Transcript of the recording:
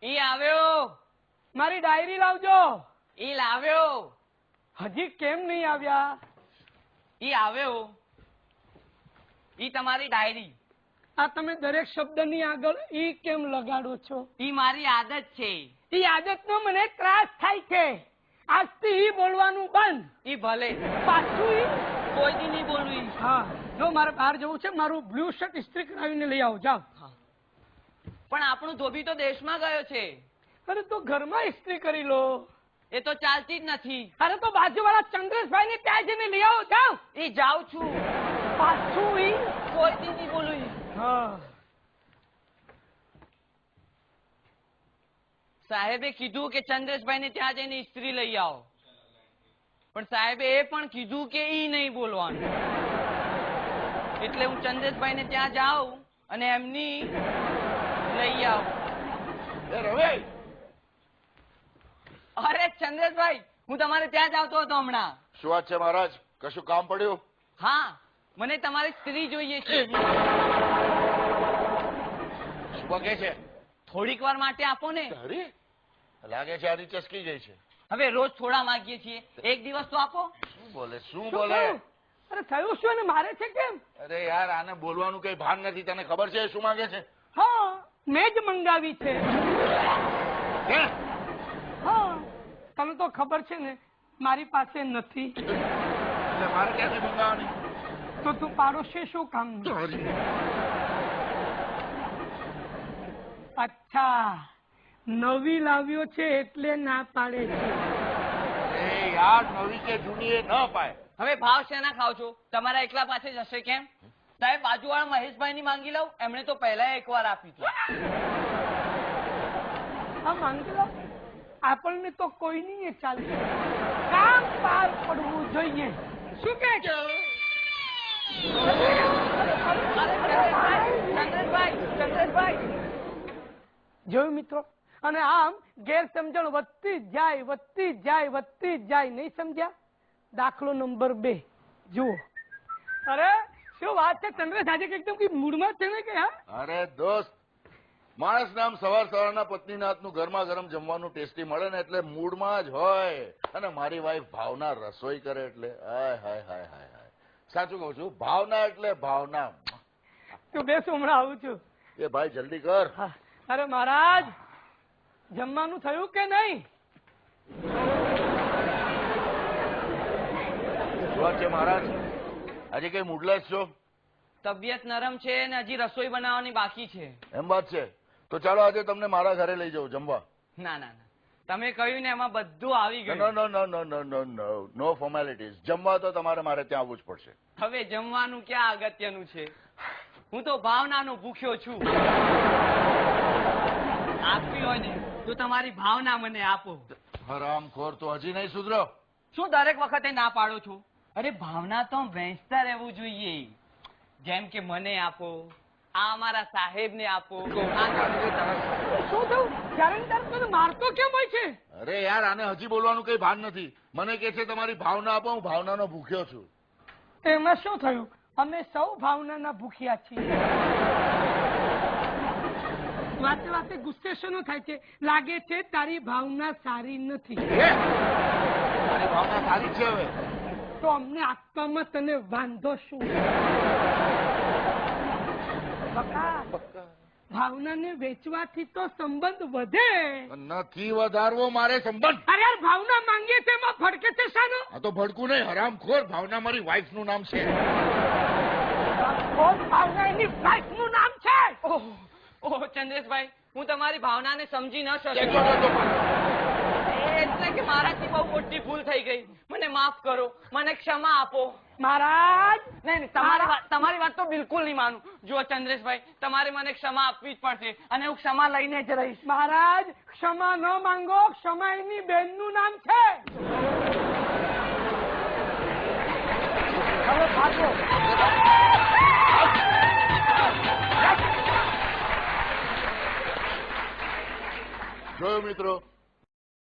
ઈ આવ્યો. મારી ડાયરી લાવજો. ઈ લાવ્યો. હજી કેમ નહીં આવ્યા? ઈ આવ્યો. ઈ તમારી ડાયરી. આ તમે દરેક શબ્દની આગળ ઈ કેમ લગાડો છો? ઈ મારી આદત છે. ઈ આદતનો મને ત્રાસ થાય છે. આજથી ઈ બોલવાનું બંધ. ઈ ભલે. પાછું ઈ કોઈ દી નહીં બોલવું. હા, જો મારે બહાર જવું છે, મારું બ્લુ શર્ટ ઇસ્ત્રી કરાવીને લઈ આવો. જાઓ. પણ આપણું ધોબી તો દેશમાં ગયો છે. અરે તો ઘરમાં ઇસ્ત્રી કરી લો. એ તો ચાલતી જ નથી. અરે તો બાજુવાળા ચંદ્રેશભાઈ ને ત્યાં જઈને લઈ આવો. જાઓ. ઈ જાઉં છું. પાછું ઈ કોઈ દી નહીં બોલવું. હા, સાહેબે કીધું કે ચંદ્રેશભાઈ ને ત્યાં જઈને ઇસ્ત્રી લઈ આવો, પણ સાહેબે એ પણ કીધું કે ઈ નહીં બોલવાનું. એટલે હું ચંદ્રેશભાઈ ને ત્યાં જાઉં અને એમની લઈ આવું. અરે ચંદ્રેશભાઈ, હું તમારે ત્યાં જ આવતો હતો હમણાં. શું વાત છે મહારાજ? કશું કામ પડ્યું? હા, મને તમારી સ્ત્રી જોઈએ છે. શું કે છે? થોડીક વાર માટે આપો ને. અરે લાગે છે આની ચસકી ગઈ છે. હવે રોજ થોડા માંગીએ છીએ, એક દિવસ તો આપો. શું બોલે? શું શું બોલે? થયું? અરે થયું શું? અને મારે છે કેમ? અરે યાર, આને બોલવાનું કઈ ભાન નથી. તને ખબર છે શું માંગે છે? હા, મેં જ મંગાવી છે. હે? હા, તને તો ખબર છે ને મારી પાસે નથી. એટલે મારે ક્યાંથી મંગાવવાની? તો તું પાડોશી શું કામ? અચ્છા, નવી લાવ્યો છે એટલે ના પાડે છે. એ યાર, નવી કે જૂની એ ન પાય. હવે ભાવ શેના ખાવ છો? તમારા એકલા પાસે જ હશે કેમ? સાહેબ, બાજુવાળા મહેશભાઈ ની માંગી લઉં, એમણે તો પહેલા એકવાર આપી હતી. હા, માંગી લો. આપણને તો કોઈ નહીં ચાલશે. કામ પાર પડવું જોઈએ. શું કે છે? ચંદ્રેશભાઈ, જોયું મિત્રો? અને આમ ગેરસમજણ વધતી જ જાય, વધતી જ જાય, વધતી જ જાય. નહીં સમજ્યા? દાખલો નંબર 2 જુઓ. અરે શું વાત છે ચંદ્રેશ, આજે એકદમ મૂડમાં છે ને કે? હા, અરે દોસ્ત, માણસ નામ સવાર સવારના પત્નીના હાથનું ગરમા ગરમ જમવાનું ટેસ્ટી મળે ને એટલે મૂડમાં જ હોય. અને મારી વાઈફ ભાવના રસોઈ કરે એટલે હાય હાય હાય હાય હાય. સાચું કહું છું, ભાવના એટલે ભાવના. તું બેસ, હમણાં આવું છું. એ ભાઈ જલ્દી કર. હા. અરે મહારાજ, જમવાનું થયું કે નહીં? શું વાત છે મહારાજ? આજે કઈ મૂડલેસ છો? તબિયત નરમ છે ને હજી રસોઈ બનાવવાની બાકી છે. એમ વાત છે? તો ચાલો આજે તમને મારા ઘરે લઈ જાઉં જમવા. ના ના ના, તમે કહ્યું ને એમાં બધું આવી નો ગયું. નો નો નો નો નો નો નો ફોર્મેલિટીઝ. જમવા તો તમારે મારે ત્યાં આવવું જ પડશે. હવે જમવાનું ક્યાં અગત્યનું છે? હું તો ભાવનાનો ભૂખ્યો છું. આપવી હોય ને તો તમારી ભાવના મને આપો. હરામખોર, તો હજી નહીં સુધરો? શું દરેક વખતે ના પાડો છો? અરે ભાવના તો વહેંચતા રહેવું જોઈએ. જેમ કે મને આપો, આ અમારા સાહેબને આપો. શું થયું? જ્યારે ને ત્યારે તને મારતો કેમ હોય છે? અરે યાર, આને હજી બોલવાનું કઈ ભાન નથી. મને કે છે તમારી ભાવના આપો, હું ભાવનાનો ભૂખ્યો છું. એમાં શું થયું? અમે સૌ ભાવનાના ભૂખ્યા છીએ. વાતે વાતે ગુસ્સે શેનો થાય છે? લાગે છે તારી ભાવના સારી નથી. તારી ભાવના સારી છે હવે તો અમને આપવામાં તને વાંધો શું? બકા, ભાવનાને વેચવાથી તો સંબંધ વધે. નથી વધારવો મારે સંબંધ. અરે યાર, ભાવના માંગીએ છે એમાં ભડકે છે શાનો? આ તો ભડકું નહીં, હરામખોર. ભાવના મારી વાઈફ નું નામ છે. ભાવના એની વાઈફ નું નામ છે. ઓહ ચંદ્રેશભાઈ, હું તમારી ભાવનાને સમજી ન શક્યો. એટલે કે મારાથી બહુ મોટી ભૂલ થઈ ગઈ. મને માફ કરો, મને ક્ષમા આપો. મહારાજ, નહીં, તમારી વાત તો બિલકુલ નહીં માનું. જો ચંદ્રેશભાઈ, તમારે મને ક્ષમા આપવી જ પડશે અને હું ક્ષમા લઈને જ રહીશ. મહારાજ, ક્ષમા ન માંગો. ક્ષમા એની બેન નું નામ છે. હવે ભાગો. જોયું મિત્રો,